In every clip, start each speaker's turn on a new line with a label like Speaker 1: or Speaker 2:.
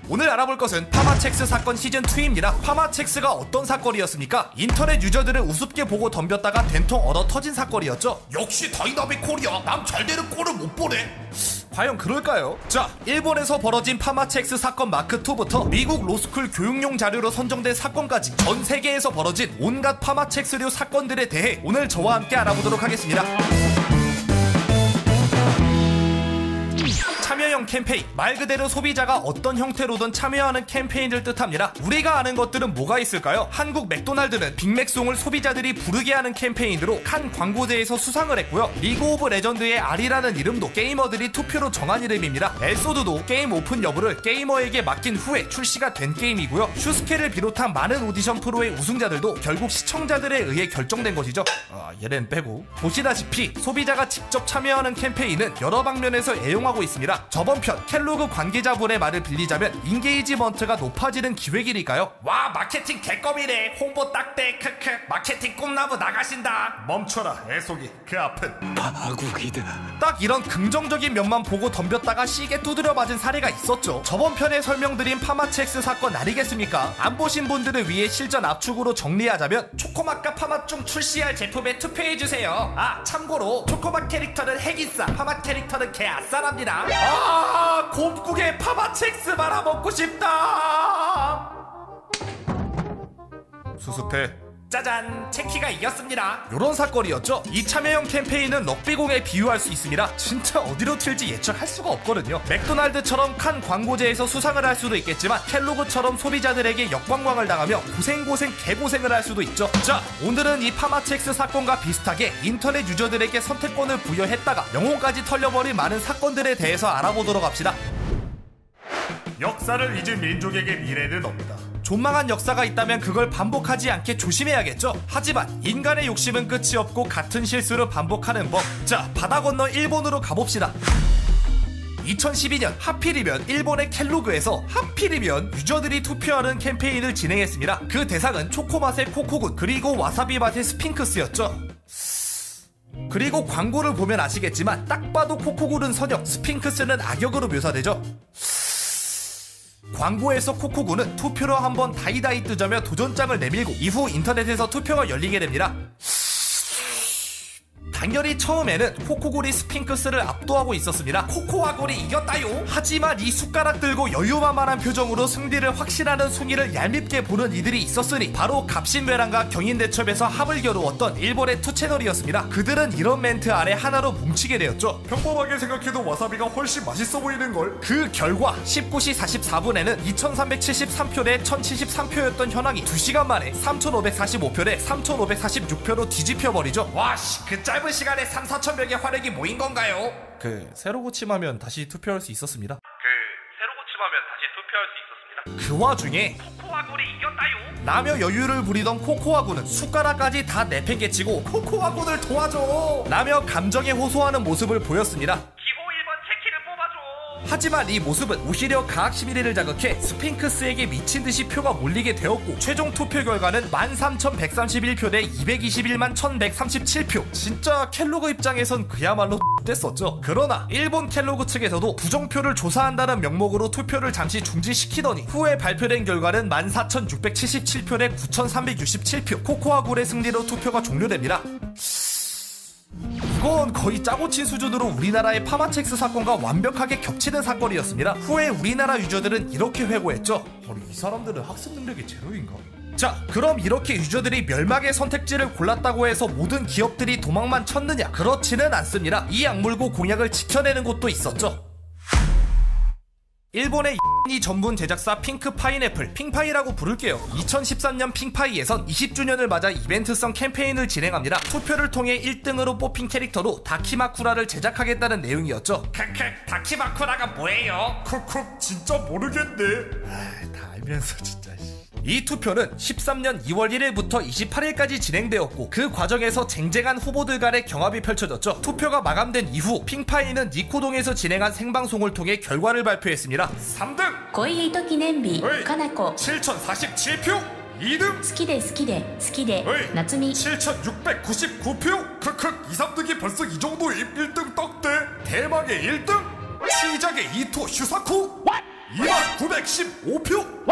Speaker 1: 오늘 알아볼 것은 파마첵스 사건 시즌2입니다. 파마첵스가 어떤 사건이었습니까? 인터넷 유저들을 우습게 보고 덤볐다가 된통 얻어 터진 사건이었죠.
Speaker 2: 역시 다이나믹 코리아, 남 잘되는 꼴을 못 보네.
Speaker 1: 과연 그럴까요? 자, 일본에서 벌어진 파마첵스 사건 마크2부터 미국 로스쿨 교육용 자료로 선정된 사건까지 전 세계에서 벌어진 온갖 파마첵스류 사건들에 대해 오늘 저와 함께 알아보도록 하겠습니다. 참여형 캠페인, 말 그대로 소비자가 어떤 형태로든 참여하는 캠페인을 뜻합니다. 우리가 아는 것들은 뭐가 있을까요? 한국 맥도날드는 빅맥송을 소비자들이 부르게 하는 캠페인으로 칸 광고제에서 수상을 했고요. 리그 오브 레전드의 R이라는 이름도 게이머들이 투표로 정한 이름입니다. 엘소드도 게임 오픈 여부를 게이머에게 맡긴 후에 출시가 된 게임이고요. 슈스케를 비롯한 많은 오디션 프로의 우승자들도 결국 시청자들에 의해 결정된 것이죠. 얘는 빼고. 보시다시피 소비자가 직접 참여하는 캠페인은 여러 방면에서 애용하고 있습니다. 저번 편 켈로그 관계자분의 말을 빌리자면 인게이지먼트가 높아지는 기획이니까요.
Speaker 2: 와, 마케팅 개껌이네. 홍보 딱대 크크. 마케팅 꿈나무 나가신다.
Speaker 1: 멈춰라 애송이, 그 앞은
Speaker 3: 파국이다.
Speaker 1: 딱 이런 긍정적인 면만 보고 덤볐다가 시계 두드려 맞은 사례가 있었죠. 저번 편에 설명드린 파마첵스 사건 아니겠습니까? 안 보신 분들을 위해 실전 압축으로 정리하자면 초코맛과 파맛 중 출시할 제품에 투표해주세요. 참고로 초코맛 캐릭터는 핵인싸, 파맛 캐릭터는 개 아싸랍니다. 곰국에 파마첵스 말아먹고 싶다. 수습해.
Speaker 2: 짜잔, 체키가 이겼습니다.
Speaker 1: 요런 사건이었죠. 이 참여형 캠페인은 럭비공에 비유할 수 있습니다. 진짜 어디로 튈지 예측할 수가 없거든요. 맥도날드처럼 칸 광고제에서 수상을 할 수도 있겠지만 켈로그처럼 소비자들에게 역광광을 당하며 고생 개고생을 할 수도 있죠. 자, 오늘은 이 파마첵스 사건과 비슷하게 인터넷 유저들에게 선택권을 부여했다가 영혼까지 털려버린 많은 사건들에 대해서 알아보도록 합시다. 역사를 잊은 민족에게 미래는 없다. 존망한 역사가 있다면 그걸 반복하지 않게 조심해야겠죠. 하지만 인간의 욕심은 끝이 없고 같은 실수를 반복하는 법. 자, 바다 건너 일본으로 가봅시다. 2012년 하필이면 일본의 켈로그에서 하필이면 유저들이 투표하는 캠페인을 진행했습니다. 그 대상은 초코맛의 코코군 그리고 와사비 맛의 스핑크스였죠. 그리고 광고를 보면 아시겠지만 딱 봐도 코코군은 선역, 스핑크스는 악역으로 묘사되죠. 광고에서 코코군은 투표로 한번 다이다이 뜨자며 도전장을 내밀고 이후 인터넷에서 투표가 열리게 됩니다. 당연히 처음에는 코코군이 스핑크스를 압도하고 있었습니다. 코코아군이 이겼다요. 하지만 이 숟가락 들고 여유만만한 표정으로 승리를 확신하는 순위를 얄밉게 보는 이들이 있었으니 바로 갑신배랑과 경인대첩에서 합을 겨루었던 일본의 투채널이었습니다. 그들은 이런 멘트 아래 하나로 뭉치게 되었죠. 평범하게 생각해도 와사비가 훨씬 맛있어 보이는걸. 그 결과 19시 44분에는 2373표 대 1073표였던 현황이 2시간 만에 3545표 대 3546표로 뒤집혀버리죠.
Speaker 2: 와씨, 그 짧은 시간에 3-4천 명의 화력이 모인 건가요?
Speaker 1: 새로 고침하면 다시 투표할 수 있었습니다. 그 와중에
Speaker 2: 코코아군이 이겼다요.
Speaker 1: 라며 여유를 부리던 코코아군은 숟가락까지 다 내팽개치고 코코아군을 도와줘 라며 감정에 호소하는 모습을 보였습니다. 하지만 이 모습은 오히려 가학 시민회를 자극해 스핑크스에게 미친듯이 표가 몰리게 되었고 최종 투표 결과는 13,131표 대 221만 1,137표. 진짜 켈로그 입장에선 그야말로 뗐었죠. 그러나 일본 켈로그 측에서도 부정표를 조사한다는 명목으로 투표를 잠시 중지시키더니 후에 발표된 결과는 14,677표 대 9,367표. 코코아군의 승리로 투표가 종료됩니다. 이건 거의 짜고 친 수준으로 우리나라의 파마첵스 사건과 완벽하게 겹치는 사건이었습니다. 후에 우리나라 유저들은 이렇게 회고했죠. 이 사람들은 학습 능력이 제로인가? 자, 그럼 이렇게 유저들이 멸망의 선택지를 골랐다고 해서 모든 기업들이 도망만 쳤느냐? 그렇지는 않습니다. 이 약물고 공약을 지켜내는 곳도 있었죠. 일본의 이 전문 제작사 핑크 파인애플, 핑파이라고 부를게요. 2013년 핑파이에선 20주년을 맞아 이벤트성 캠페인을 진행합니다. 투표를 통해 1등으로 뽑힌 캐릭터로 다키마쿠라를 제작하겠다는 내용이었죠.
Speaker 2: 크크, 다키마쿠라가 뭐예요?
Speaker 1: 쿡쿡, 진짜 모르겠네. 다 알면서 진짜. 이 투표는 13년 2월 1일부터 28일까지 진행되었고 그 과정에서 쟁쟁한 후보들 간의 경합이 펼쳐졌죠. 투표가 마감된 이후 핑파이는 니코동에서 진행한 생방송을 통해 결과를 발표했습니다. 3등!
Speaker 4: 고이히토 기념비 카나코
Speaker 1: 7,047표! 2등!
Speaker 4: 好きで好きで好きで夏美
Speaker 1: 7,699표! 크크, 2, 3등이 벌써 이 정도임. 1등 떡대! 대망의 1등! 시작의 이토 슈사쿠! 2915표.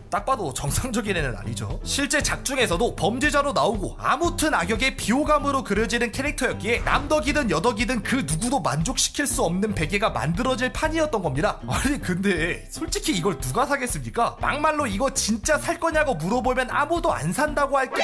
Speaker 1: 딱 봐도 정상적인 애는 아니죠. 실제 작중에서도 범죄자로 나오고 아무튼 악역의 비호감으로 그려지는 캐릭터였기에 남덕이든 여덕이든 그 누구도 만족시킬 수 없는 베개가 만들어질 판이었던 겁니다. 아니 근데 솔직히 이걸 누가 사겠습니까? 막말로 이거 진짜 살 거냐고 물어보면 아무도 안 산다고 할게.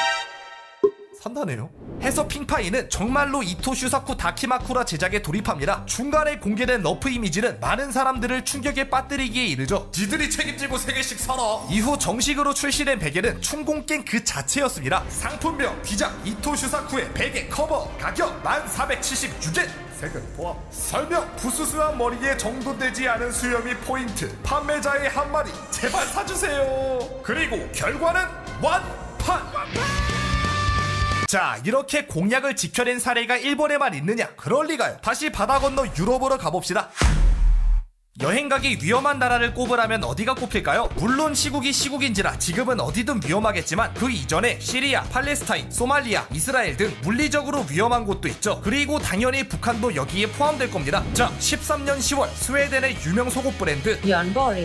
Speaker 1: 산다네요. 해서 핑파이는 정말로 이토 슈사쿠 다키마쿠라 제작에 돌입합니다. 중간에 공개된 러프 이미지는 많은 사람들을 충격에 빠뜨리기에 이르죠.
Speaker 2: 니들이 책임지고 3개씩 사라.
Speaker 1: 이후 정식으로 출시된 베개는 춘공깽 그 자체였습니다.
Speaker 2: 상품명 비장 이토 슈사쿠의 베개 커버 가격 1476엔. 세금 포함. 설명 부스스한 머리에 정돈되지 않은 수염이 포인트. 판매자의 한마디 제발 사주세요. 그리고 결과는 완판.
Speaker 1: 자, 이렇게 공약을 지켜낸 사례가 일본에만 있느냐? 그럴 리가요. 다시 바다 건너 유럽으로 가봅시다. 여행 가기 위험한 나라를 꼽으라면 어디가 꼽힐까요? 물론 시국이 시국인지라 지금은 어디든 위험하겠지만 그 이전에 시리아, 팔레스타인, 소말리아, 이스라엘 등 물리적으로 위험한 곳도 있죠. 그리고 당연히 북한도 여기에 포함될 겁니다. 자, 13년 10월 스웨덴의 유명 속옷 브랜드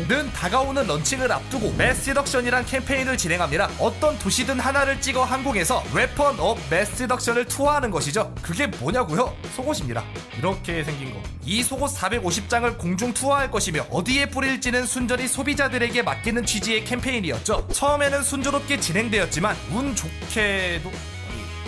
Speaker 1: 는 다가오는 런칭을 앞두고 매스 시덕션이란 캠페인을 진행합니다. 어떤 도시든 하나를 찍어 항공에서 웨펀 업 매스 시덕션을 투어하는 것이죠. 그게 뭐냐고요? 속옷입니다. 이렇게 생긴 거. 이 속옷 450장을 공중 투어할 것이며 어디에 뿌릴지는 순전히 소비자들에게 맡기는 취지의 캠페인이었죠. 처음에는 순조롭게 진행되었지만 운 좋게도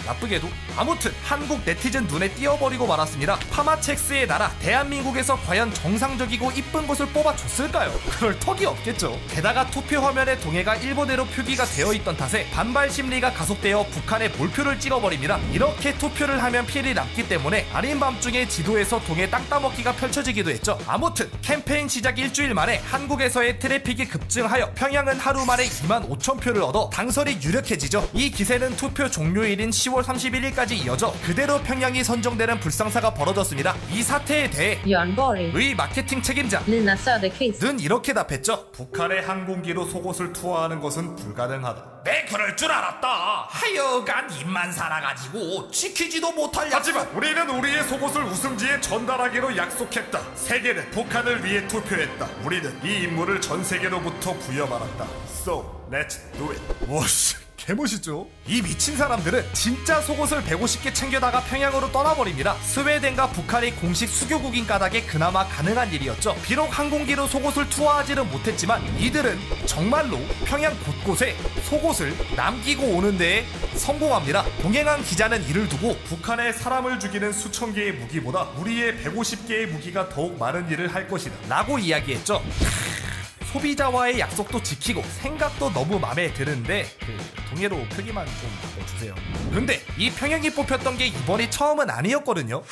Speaker 1: 나쁘게도 아무튼 한국 네티즌 눈에 띄어버리고 말았습니다. 파마첵스의 나라 대한민국에서 과연 정상적이고 이쁜 것을 뽑아줬을까요? 그럴 턱이 없겠죠. 게다가 투표 화면에 동해가 일본어로 표기가 되어 있던 탓에 반발 심리가 가속되어 북한에 몰표를 찍어버립니다. 이렇게 투표를 하면 필이 남기 때문에 아닌 밤중에 지도에서 동해 땅 따먹기가 펼쳐지기도 했죠. 아무튼 캠페인 시작 일주일 만에 한국에서의 트래픽이 급증하여 평양은 하루 만에 25,000표를 얻어 당선이 유력해지죠. 이 기세는 투표 종료일인 10월 31일까지 이어져 그대로 평양이 선정되는 불상사가 벌어졌습니다. 이 사태에 대해 의 마케팅 책임자는 이렇게 답했죠.
Speaker 2: 북한의 항공기로 속옷을 투어하는 것은 불가능하다.
Speaker 1: 네, 그럴 줄 알았다. 하여간 입만 살아가지고 지키지도 못할
Speaker 2: 하지만 우리는 우리의 속옷을 우승지에 전달하기로 약속했다. 세계는 북한을 위해 투표했다. 우리는 이 임무를 전 세계로부터 부여받았다. So, let's do it.
Speaker 1: 와씨, 개멋있죠? 이 미친 사람들은 진짜 속옷을 150개 챙겨다가 평양으로 떠나버립니다. 스웨덴과 북한이 공식 수교국인 까닭에 그나마 가능한 일이었죠. 비록 항공기로 속옷을 투어하지는 못했지만 이들은 정말로 평양 곳곳에 속옷을 남기고 오는 데에 성공합니다. 동행한 기자는 이를 두고
Speaker 2: 북한의 사람을 죽이는 수천 개의 무기보다 우리의 150개의 무기가 더욱 많은 일을 할 것이다
Speaker 1: 라고 이야기했죠. 소비자와의 약속도 지키고 생각도 너무 마음에 드는데 동해로 표기만 좀 주세요. 근데 이 평양이 뽑혔던 게 이번이 처음은 아니었거든요.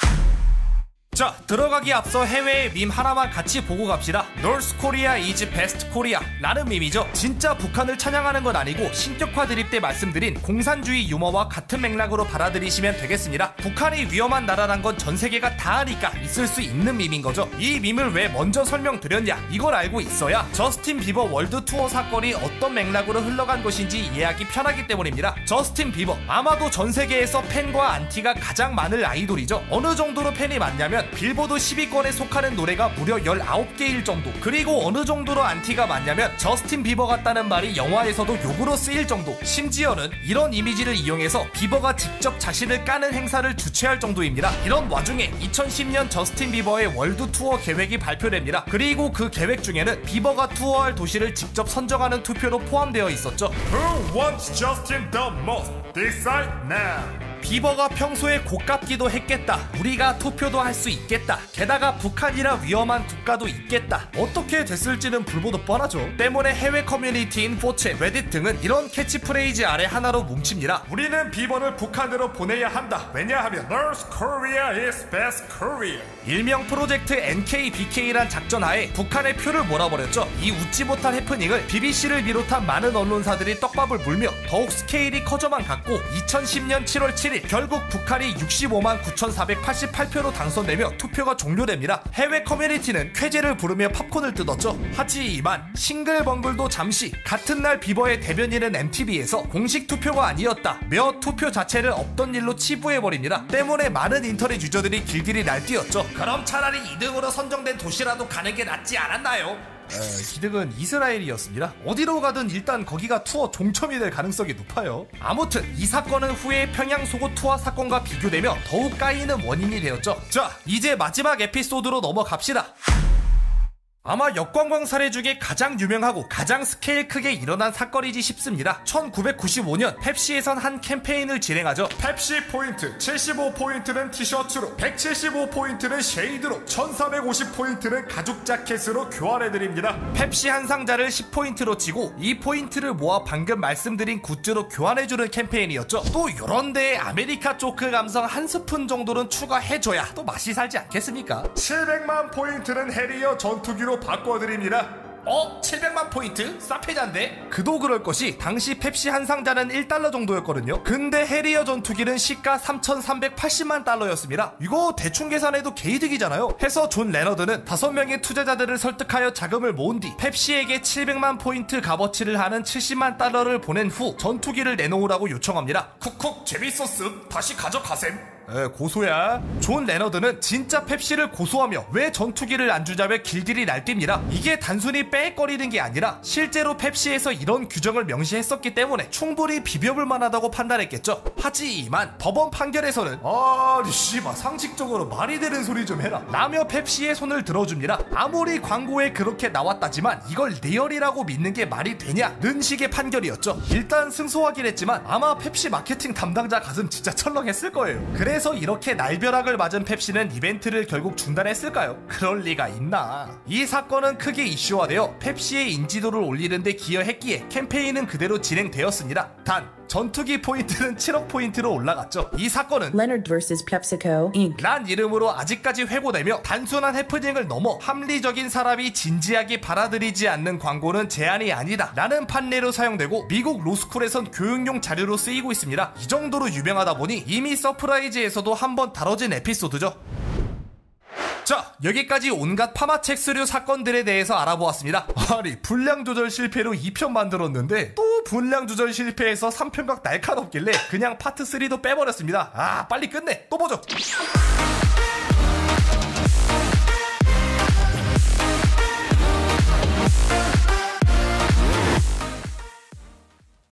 Speaker 1: 자, 들어가기 앞서 해외의 밈 하나만 같이 보고 갑시다. North Korea is best Korea 라는 밈이죠. 진짜 북한을 찬양하는 건 아니고 신격화 드립 때 말씀드린 공산주의 유머와 같은 맥락으로 받아들이시면 되겠습니다. 북한이 위험한 나라란 건 전 세계가 다 아니까 있을 수 있는 밈인 거죠. 이 밈을 왜 먼저 설명드렸냐? 이걸 알고 있어야 저스틴 비버 월드 투어 사건이 어떤 맥락으로 흘러간 것인지 이해하기 편하기 때문입니다. 저스틴 비버, 아마도 전 세계에서 팬과 안티가 가장 많은 아이돌이죠. 어느 정도로 팬이 많냐면 빌보드 10위권에 속하는 노래가 무려 19개일 정도. 그리고 어느 정도로 안티가 많냐면 저스틴 비버 같다는 말이 영화에서도 욕으로 쓰일 정도. 심지어는 이런 이미지를 이용해서 비버가 직접 자신을 까는 행사를 주최할 정도입니다. 이런 와중에 2010년 저스틴 비버의 월드 투어 계획이 발표됩니다. 그리고 그 계획 중에는 비버가 투어할 도시를 직접 선정하는 투표로 포함되어 있었죠.
Speaker 2: Who wants Justin the most? Decide now.
Speaker 1: 비버가 평소에 고깝기도 했겠다. 우리가 투표도 할 수 있겠다. 게다가 북한이라 위험한 국가도 있겠다. 어떻게 됐을지는 불보듯 뻔하죠. 때문에 해외 커뮤니티인 4chan, 레딧 등은 이런 캐치프레이즈 아래 하나로 뭉칩니다.
Speaker 2: 우리는 비버를 북한으로 보내야 한다. 왜냐하면 North Korea is best Korea.
Speaker 1: 일명 프로젝트 NKBK란 작전 하에 북한의 표를 몰아버렸죠. 이 웃지 못할 해프닝을 BBC를 비롯한 많은 언론사들이 떡밥을 물며 더욱 스케일이 커져만 갔고 2010년 7월 7일 결국 북한이 65만 9,488표로 당선되며 투표가 종료됩니다. 해외 커뮤니티는 쾌재를 부르며 팝콘을 뜯었죠. 하지만 싱글벙글도 잠시 같은 날 비버의 대변인은 MTV에서 공식 투표가 아니었다 며 투표 자체를 없던 일로 치부해버립니다. 때문에 많은 인터넷 유저들이 길길이 날뛰었죠.
Speaker 2: 그럼 차라리 2등으로 선정된 도시라도 가는 게 낫지 않았나요?
Speaker 1: 기득은 이스라엘이었습니다. 어디로 가든 일단 거기가 투어 종점이 될 가능성이 높아요. 아무튼 이 사건은 후에 평양 속옷 투어 사건과 비교되며 더욱 까이는 원인이 되었죠. 자, 이제 마지막 에피소드로 넘어갑시다. 아마 역관광 사례 중에 가장 유명하고 가장 스케일 크게 일어난 사건이지 싶습니다. 1995년 펩시에선 한 캠페인을 진행하죠.
Speaker 2: 펩시 포인트 75포인트는 티셔츠로, 175포인트는 쉐이드로, 1450포인트는 가죽 자켓으로 교환해드립니다.
Speaker 1: 펩시 한 상자를 10포인트로 치고 이 포인트를 모아 방금 말씀드린 굿즈로 교환해주는 캠페인이었죠. 또 요런데 아메리카 조크 감성 한 스푼 정도는 추가해줘야 또 맛이 살지 않겠습니까?
Speaker 2: 700만 포인트는 해리어 전투기로 바꿔드립니다.
Speaker 1: 700만 포인트? 싸패잔데? 그도 그럴 것이 당시 펩시 한 상자는 1달러 정도였거든요. 근데 해리어 전투기는 시가 3,380만 달러였습니다. 이거 대충 계산해도 개이득이잖아요. 해서 존 레너드는 5명의 투자자들을 설득하여 자금을 모은 뒤 펩시에게 700만 포인트 값어치를 하는 70만 달러를 보낸 후 전투기를 내놓으라고 요청합니다.
Speaker 2: 쿡쿡 재밌었음, 다시 가져가셈.
Speaker 1: 고소야. 존 레너드는 진짜 펩시를 고소하며 왜 전투기를 안 주자며 길들이 날뜁니다. 이게 단순히 빼거리는 게 아니라 실제로 펩시에서 이런 규정을 명시했었기 때문에 충분히 비벼볼 만하다고 판단했겠죠. 하지만 법원 판결에서는
Speaker 2: 아니 씨발 상식적으로 말이 되는 소리 좀 해라
Speaker 1: 라며 펩시의 손을 들어줍니다. 아무리 광고에 그렇게 나왔다지만 이걸 리얼이라고 믿는 게 말이 되냐는 식의 판결이었죠. 일단 승소하긴 했지만 아마 펩시 마케팅 담당자 가슴 진짜 철렁했을 거예요. 그래서 이렇게 날벼락을 맞은 펩시는 이벤트를 결국 중단했을까요? 그럴 리가 있나. 이 사건은 크게 이슈화되어 펩시의 인지도를 올리는 데 기여했기에 캠페인은 그대로 진행되었습니다. 단 전투기 포인트는 7억 포인트로 올라갔죠. 이 사건은
Speaker 3: Leonard vs. PepsiCo Inc.
Speaker 1: 란 이름으로 아직까지 회고되며 단순한 해프닝을 넘어 합리적인 사람이 진지하게 받아들이지 않는 광고는 제한이 아니다 라는 판례로 사용되고 미국 로스쿨에선 교육용 자료로 쓰이고 있습니다. 이 정도로 유명하다 보니 이미 서프라이즈에서도 한번 다뤄진 에피소드죠. 자, 여기까지 온갖 파마첵스류 사건들에 대해서 알아보았습니다. 아니, 분량 조절 실패로 2편 만들었는데 또 분량 조절 실패해서 3편각 날카롭길래 그냥 파트 3도 빼버렸습니다. 빨리 끝내. 또 보죠.